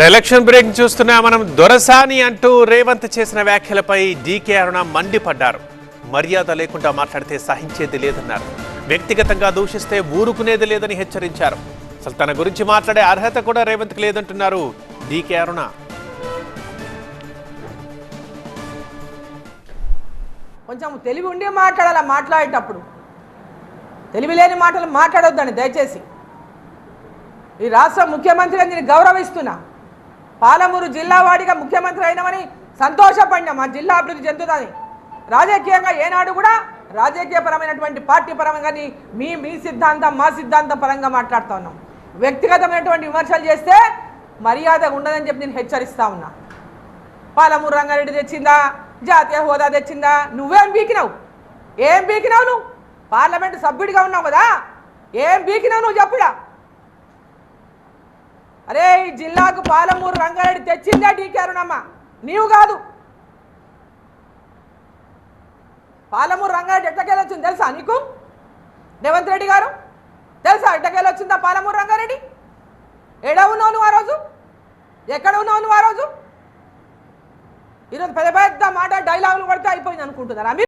Election break చూస్తున్నా మనం దొరసాని అంటూ రేవంత్ చేసిన వ్యాఖ్యలపై డీకే అరుణ మండిపడ్డారు. మర్యాద లేకుండా మాట్లాడితే సహించేది లేదన్నారు. వ్యక్తిగతంగా దూషిస్తే ఊరుకునేది లేదని హెచ్చరించారు. అసలు తన గురించి మాట్లాడే అర్హత కూడా రేవంత్కి లేదంటున్నారు డీకే అరుణ. కొంచెం తెలివి ఉండి మాట్లాడాలి. మాట్లాడేటప్పుడు తెలివి లేని మాటలు మాట్లాడొద్దండి దయచేసి. ఈ రాష్ట్ర ముఖ్యమంత్రిగా నేను గౌరవిస్తున్నా. పాలమూరు జిల్లా వాడిగా ముఖ్యమంత్రి అయినామని సంతోషపడినా. మా జిల్లా అభివృద్ధి చెందుతుంది. రాజకీయంగా ఏనాడు కూడా రాజకీయపరమైనటువంటి పార్టీ పరంగా మీ సిద్ధాంతం మా సిద్ధాంతం పరంగా మాట్లాడుతూ ఉన్నాం. వ్యక్తిగతమైనటువంటి విమర్శలు చేస్తే మర్యాద ఉండదని చెప్పి నేను హెచ్చరిస్తా ఉన్నా. పాలమూరు రంగారెడ్డి తెచ్చిందా, జాతీయ హోదా తెచ్చిందా, నువ్వేం బీకినావు? ఏం బీకినావు? నువ్వు పార్లమెంటు సభ్యుడిగా ఉన్నావు కదా, ఏం బీకినావు నువ్వు చెప్పుడా? అరే ఈ జిల్లాకు పాలమూరు రంగారెడ్డి తెచ్చిందే డీకే అరుణమ్మ, నీవు కాదు. పాలమూరు రంగారెడ్డి ఎట్టకేళ్ళు వచ్చింది తెలుసా నీకు? రేవంత్ రెడ్డి గారు తెలుసా ఎట్టకేళ్ళు వచ్చిందా పాలమూరు రంగారెడ్డి? ఎక్కడ ఉన్నావు నువ్వు ఆ రోజు? ఎక్కడ ఉన్నావు నువ్వు ఆ రోజు? ఈరోజు పెద్ద పెద్ద మాట డైలాగులు కొడితే అయిపోయింది అనుకుంటున్నారా?